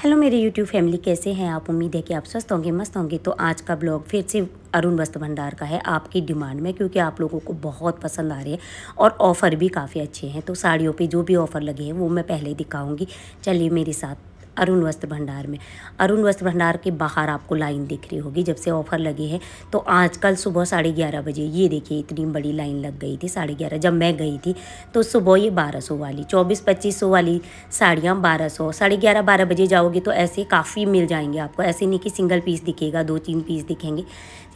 Hello मेरे YouTube family, कैसे हैं आप। उम्मीद है कि आप स्वस्थ होंगे, मस्त होंगे। तो आज का ब्लॉग फिर से अरुण वस्त्र भंडार का है, आपकी डिमांड में, क्योंकि आप लोगों को बहुत पसंद आ रहे हैं और ऑफ़र भी काफ़ी अच्छे हैं। तो साड़ियों पे जो भी ऑफ़र लगे हैं वो मैं पहले दिखाऊंगी। चलिए मेरे साथ अरुण वस्त्र भंडार में। अरुण वस्त्र भंडार के बाहर आपको लाइन दिख रही होगी जब से ऑफ़र लगे हैं। तो आज कल सुबह 11:30 बजे ये देखिए इतनी बड़ी लाइन लग गई थी। 11:30 जब मैं गई थी तो सुबह ये 1200 वाली 2400-2500 वाली साड़ियाँ 1200, 11:30-12 बजे जाओगे तो ऐसे काफ़ी मिल जाएंगे आपको। ऐसे नहीं कि सिंगल पीस दिखेगा, 2-3 पीस दिखेंगे।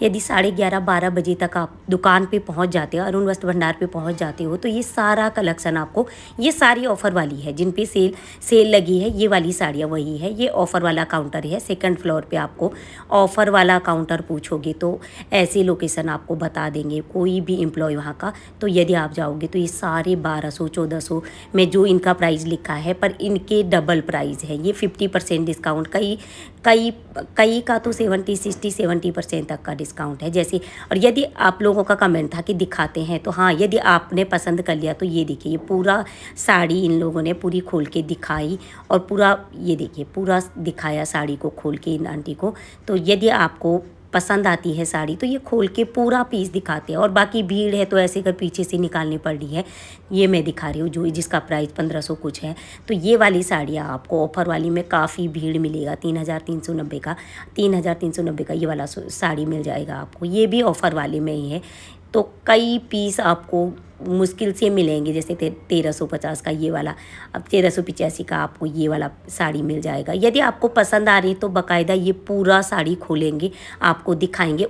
यदि 11:30-12 बजे तक आप दुकान पे पहुंच जाते हो, अरुण वस्त्र भंडार पे पहुंच जाते हो, तो ये सारा कलेक्शन आपको, ये सारी ऑफ़र वाली है जिन पे सेल लगी है। ये वाली साड़ियाँ वही है, ये ऑफ़र वाला काउंटर है। सेकंड फ्लोर पे आपको ऑफ़र वाला काउंटर पूछोगे तो ऐसी लोकेशन आपको बता देंगे कोई भी एम्प्लॉय वहाँ का। तो यदि आप जाओगे तो ये सारे 1200-1400 में जो इनका प्राइस लिखा है, पर इनके डबल प्राइस है। ये 50% डिस्काउंट, कई का तो 70% तक का डिस्काउंट है जैसे। और यदि आप लोगों का कमेंट था कि दिखाते हैं, तो हाँ, यदि आपने पसंद कर लिया तो ये देखिए, ये पूरा साड़ी इन लोगों ने पूरी खोल के दिखाई और पूरा ये देखिए पूरा दिखाया साड़ी को खोल के इन आंटी को। तो यदि आपको पसंद आती है साड़ी तो ये खोल के पूरा पीस दिखाते हैं। और बाकी भीड़ है तो ऐसे कर पीछे से निकालनी पड़ रही है। ये मैं दिखा रही हूँ जो जिसका प्राइस 1500 कुछ है। तो ये वाली साड़ियाँ आपको ऑफ़र वाली में काफ़ी भीड़ मिलेगा। 3390 का 3390 का ये वाला साड़ी मिल जाएगा आपको। ये भी ऑफ़र वाले में ही है। तो कई पीस आपको मुश्किल से मिलेंगे, जैसे 1350 का ये वाला, अब 1385 का आपको ये वाला साड़ी मिल जाएगा। यदि आपको पसंद आ रही है तो बाकायदा ये पूरा साड़ी खोलेंगे, आपको दिखाएंगे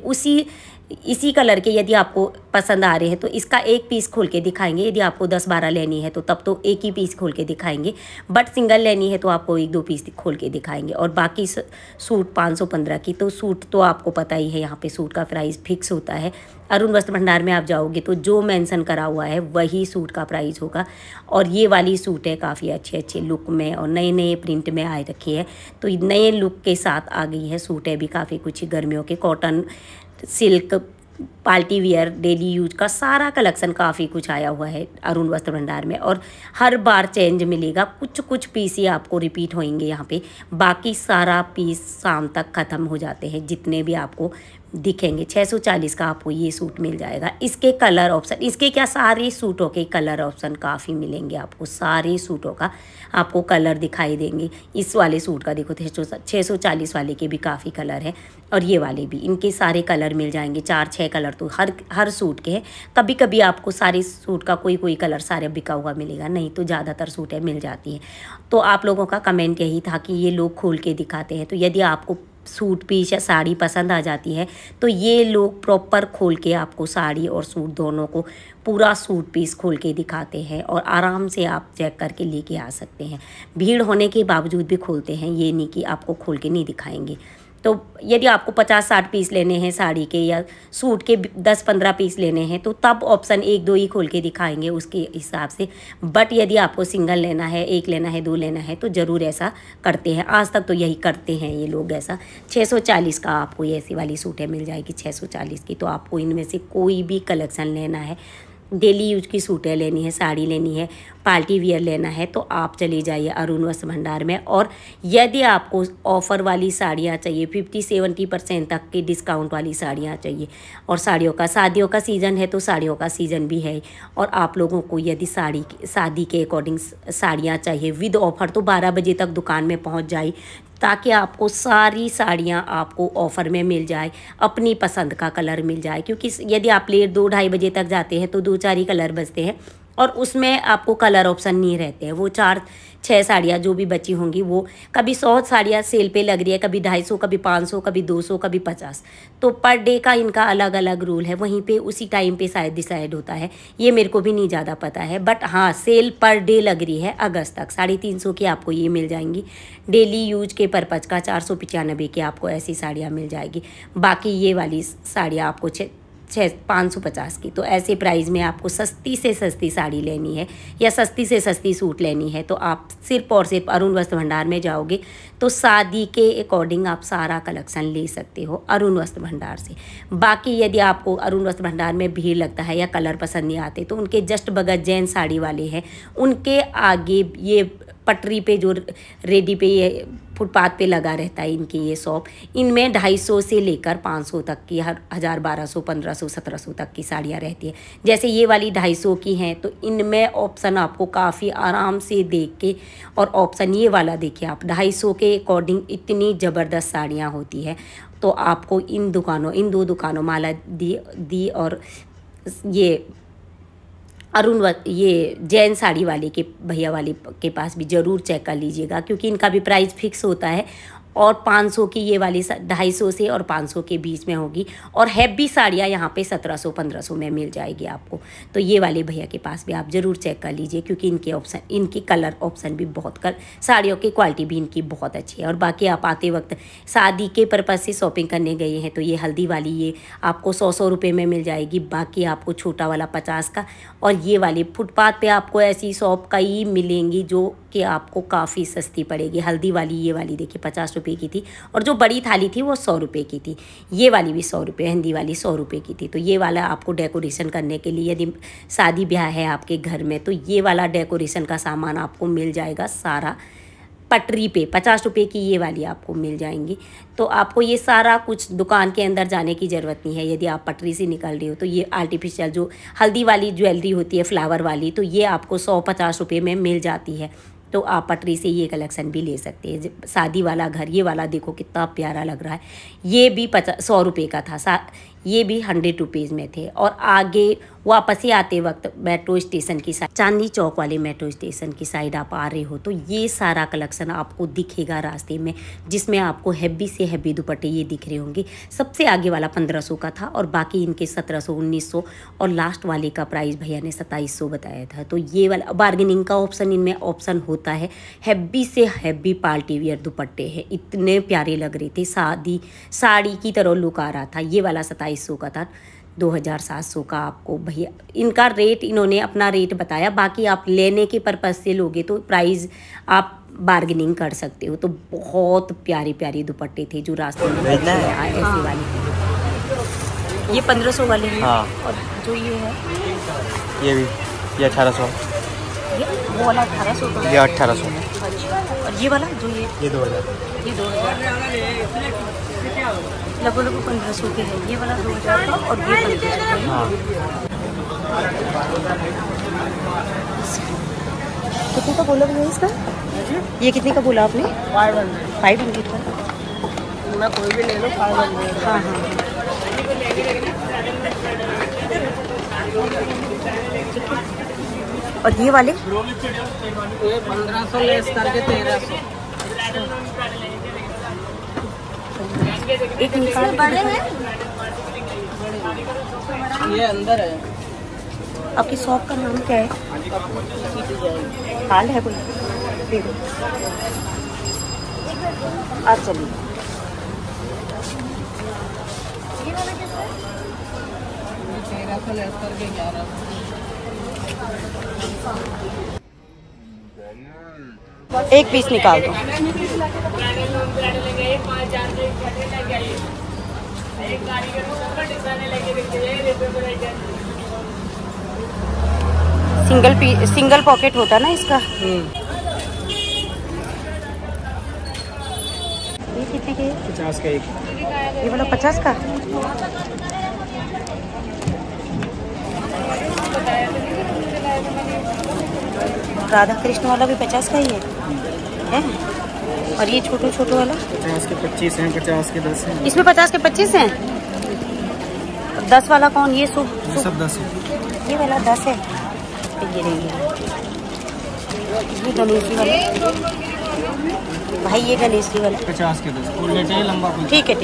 इसी कलर के। यदि आपको पसंद आ रहे हैं तो इसका एक पीस खोल के दिखाएंगे। यदि आपको 10-12 लेनी है तो तब तो एक ही पीस खोल के दिखाएंगे, बट सिंगल लेनी है तो आपको 1-2 पीस खोल के दिखाएंगे। और बाकी सूट 515 की, तो सूट तो आपको पता ही है, यहाँ पे सूट का प्राइस फिक्स होता है। अरुण वस्त्र भंडार में आप जाओगे तो जो मेंशन करा हुआ है वही सूट का प्राइस होगा। और ये वाली सूट है काफ़ी अच्छे लुक में और नए नए प्रिंट में आए रखी है। तो नए लुक के साथ आ गई है। सूट है भी काफ़ी कुछ गर्मियों के, cotton, silk, party wear, daily use का सारा कलेक्शन काफ़ी कुछ आया हुआ है अरुण वस्त्र भंडार में। और हर बार चेंज मिलेगा, कुछ पीस ही आपको रिपीट होंगे यहाँ पे। बाकी सारा पीस शाम तक ख़त्म हो जाते हैं जितने भी आपको दिखेंगे। 640 का आपको ये सूट मिल जाएगा। इसके कलर ऑप्शन, इसके क्या सारे सूटों के कलर ऑप्शन काफ़ी मिलेंगे आपको। सारे सूटों का आपको कलर दिखाई देंगे। इस वाले सूट का देखो 640 वाले के भी काफ़ी कलर है, और ये वाले भी, इनके सारे कलर मिल जाएंगे। 4-6 कलर तो हर सूट के हैं। कभी कभी आपको सारे सूट का कोई कलर सारे बिका हुआ मिलेगा, नहीं तो ज़्यादातर सूट है मिल जाती है। तो आप लोगों का कमेंट यही था कि ये लोग खोल के दिखाते हैं। तो यदि आपको सूट पीस या साड़ी पसंद आ जाती है तो ये लोग प्रॉपर खोल के आपको साड़ी और सूट दोनों को पूरा सूट पीस खोल के दिखाते हैं, और आराम से आप चेक करके लेके आ सकते हैं। भीड़ होने के बावजूद भी खोलते हैं, ये नहीं कि आपको खोल के नहीं दिखाएंगे। तो यदि आपको 50-60 पीस लेने हैं साड़ी के या सूट के 10-15 पीस लेने हैं तो तब ऑप्शन 1-2 ही खोल के दिखाएंगे उसके हिसाब से। बट यदि आपको सिंगल लेना है, 1 लेना है, 2 लेना है, तो ज़रूर ऐसा करते हैं। आज तक तो यही करते हैं ये लोग ऐसा। 640 का आपको ये ऐसी वाली सूट है मिल जाएगी 640 की। तो आपको इनमें से कोई भी कलेक्शन लेना है, डेली यूज की सूटें लेनी है, साड़ी लेनी है, पार्टी वियर लेना है, तो आप चले जाइए अरुण वस्त्र भंडार में। और यदि आपको ऑफ़र वाली साड़ियाँ चाहिए, 50-70% तक की डिस्काउंट वाली साड़ियाँ चाहिए, और शादियों का सीज़न है तो साड़ियों का सीज़न भी है, और आप लोगों को यदि शादी के अकॉर्डिंग साड़ियाँ चाहिए विद ऑफ़र, तो 12 बजे तक दुकान में पहुँच जाए, ताकि आपको सारी साड़ियाँ आपको ऑफ़र में मिल जाए, अपनी पसंद का कलर मिल जाए। क्योंकि यदि आप लेट 2-2:30 बजे तक जाते हैं तो 2-4 ही कलर बचते हैं, और उसमें आपको कलर ऑप्शन नहीं रहते हैं। वो 4-6 साड़ियाँ जो भी बची होंगी, वो कभी 100 साड़ियाँ सेल पे लग रही है, कभी 250, कभी 500, कभी 200, कभी 50। तो पर डे का इनका अलग अलग रूल है, वहीं पे उसी टाइम पे शायद डिसाइड होता है। ये मेरे को भी नहीं ज़्यादा पता है, बट हाँ, सेल पर डे लग रही है अगस्त तक। 350 की आपको ये मिल जाएंगी। डेली यूज के पर्पज का 495 की आपको ऐसी साड़ियाँ मिल जाएगी। बाकी ये वाली साड़ियाँ आपको 550 की। तो ऐसे प्राइस में आपको सस्ती से सस्ती साड़ी लेनी है या सस्ती से सस्ती सूट लेनी है तो आप सिर्फ और सिर्फ अरुण वस्त्र भंडार में जाओगे तो शादी के अकॉर्डिंग आप सारा कलेक्शन ले सकते हो अरुण वस्त्र भंडार से। बाकी यदि आपको अरुण वस्त्र भंडार में भीड़ लगता है या कलर पसंद नहीं आते तो उनके जस्ट बगल जैन साड़ी वाले हैं, उनके आगे ये पटरी पे जो रेडी पे ये फुटपाथ पे लगा रहता है इनकी ये शॉप। इनमें 250 से लेकर 500 तक की, हर 1000, 1200, 1500, 1700 तक की साड़ियाँ रहती है। जैसे ये वाली 250 की हैं तो इनमें ऑप्शन आपको काफ़ी आराम से देख के, और ऑप्शन ये वाला देखिए आप, 250 के अकॉर्डिंग इतनी ज़बरदस्त साड़ियाँ होती है। तो आपको इन दो दुकानों माला दी और ये ये जैन साड़ी वाले के भैया वाले के पास भी ज़रूर चेक कर लीजिएगा, क्योंकि इनका भी प्राइस फिक्स होता है। और 500 की ये वाली 250 से और 500 के बीच में होगी। और हैवी साड़ियाँ यहाँ पे 1700, 1500 में मिल जाएगी आपको। तो ये वाले भैया के पास भी आप ज़रूर चेक कर लीजिए, क्योंकि इनकी कलर ऑप्शन भी बहुत साड़ियों की क्वालिटी भी इनकी बहुत अच्छी है। और बाकी आप आते वक्त शादी के पर्पज़ से शॉपिंग करने गए हैं तो ये हल्दी वाली ये आपको 100 रुपये में मिल जाएगी। बाकी आपको छोटा वाला 50 का, और ये वाली फुटपाथ पे आपको ऐसी शॉप कई मिलेंगी जो कि आपको काफ़ी सस्ती पड़ेगी। हल्दी वाली ये वाली देखिए 50 रुपये की थी, और जो बड़ी थाली थी वो 100 रुपये की थी। ये वाली भी 100 रुपये, हिंदी वाली 100 रुपये की थी। तो ये वाला आपको डेकोरेशन करने के लिए, यदि शादी ब्याह है आपके घर में तो ये वाला डेकोरेशन का सामान आपको मिल जाएगा सारा पटरी पे। 50 रुपये की ये वाली आपको मिल जाएंगी। तो आपको ये सारा कुछ दुकान के अंदर जाने की ज़रूरत नहीं है। यदि आप पटरी से निकल रहे हो तो ये आर्टिफिशियल जो हल्दी वाली ज्वेलरी होती है फ्लावर वाली, तो ये आपको 150 रुपये में मिल जाती है। तो आप पटरी से ये कलेक्शन भी ले सकते हैं। शादी वाला घर, ये वाला देखो कितना प्यारा लग रहा है। ये भी 100 रुपये का था, ये भी 100 रुपीज़ में थे। और आगे वापस ही आते वक्त मेट्रो स्टेशन की साइड, चांदनी चौक वाले मेट्रो स्टेशन की साइड आप आ रहे हो तो ये सारा कलेक्शन आपको दिखेगा रास्ते में, जिसमें आपको हैवी से हैवी दुपट्टे ये दिख रहे होंगे। सबसे आगे वाला 1500 का था और बाकी इनके 1700, 1900, और लास्ट वाले का प्राइस भैया ने 2700 बताया था। तो ये वाला बार्गेनिंग का ऑप्शन इनमें ऑप्शन होता है। हैवी से हैवी पार्टी वियर दुपट्टे हैं, इतने प्यारे लग रहे थे, साड़ी की तरह लुक आ रहा था। ये वाला 2700 का था, 2700 का आपको भैया इनका रेट, इन्होंने अपना रेट बताया। बाकी आप लेने के पर्पज़ से लोगे तो प्राइस आप बार्गेनिंग कर सकते हो। तो बहुत प्यारी प्यारी दुपट्टे थे जो रास्ते में ऐसे वाले। ये 1500 वाले हैं। हाँ। और जो ये है ये भी, ये 1800, वो वाला 1800 का, ये 1800। अच्छा। और ये वाला जो ये 2000, ये 2000 लगभग 1500 के है। ये वाला 2000 का और ये 1500 का। हाँ। कितने का बोला भैया इसका? ये कितने का बोला आपने? 500 का। मैं कोई भी ले लो 500। हाँ हाँ। और ये वाले? ये 1500 लेस करके 1300। एक निकाल बड़े हैं, ये अंदर है। आपकी शॉप का नाम क्या है? हाल है कोई? आप चलिए। ये 1300 लेस करके 1100। एक पीस निकाल दो। सिंगल पॉकेट होता ना इसका। ये कितने के? 50 का एक। ये वाला 50 का। राधा कृष्ण वाला भी 50 का ही है? और ये छोटू वाला 50 के 25 हैं, 50 के 10 हैं। इसमें 50 के 25 हैं। 10 वाला कौन? ये सब 10 है। ये वाला 10 है। ये रहेंगे। ये गणेश जी वाला भाई, ये गणेश जी वाला 50 के 10 और लेटे लंबा। ठीक है।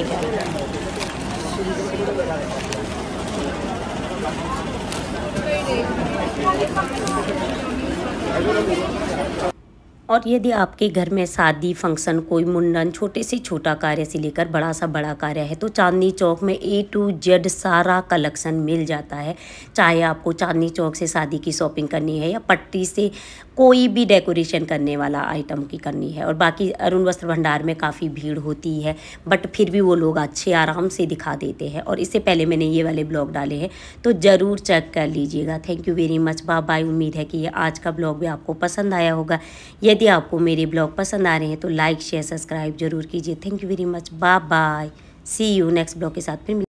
और यदि आपके घर में शादी फंक्शन, कोई मुंडन, छोटे से छोटा कार्य से लेकर बड़ा सा बड़ा कार्य है तो चांदनी चौक में A to Z सारा कलेक्शन मिल जाता है। चाहे आपको चांदनी चौक से शादी की शॉपिंग करनी है या पट्टी से कोई भी डेकोरेशन करने वाला आइटम की करनी है। और बाकी अरुण वस्त्र भंडार में काफ़ी भीड़ होती है, बट फिर भी वो लोग अच्छे आराम से दिखा देते हैं। और इससे पहले मैंने ये वाले ब्लॉग डाले हैं, तो ज़रूर चेक कर लीजिएगा। Thank you very much, bye bye. उम्मीद है कि ये आज का ब्लॉग भी आपको पसंद आया होगा। यदि आपको मेरे ब्लॉग पसंद आ रहे हैं तो लाइक शेयर सब्सक्राइब जरूर कीजिए। Thank you very much, bye bye. See you next blog के साथ फिर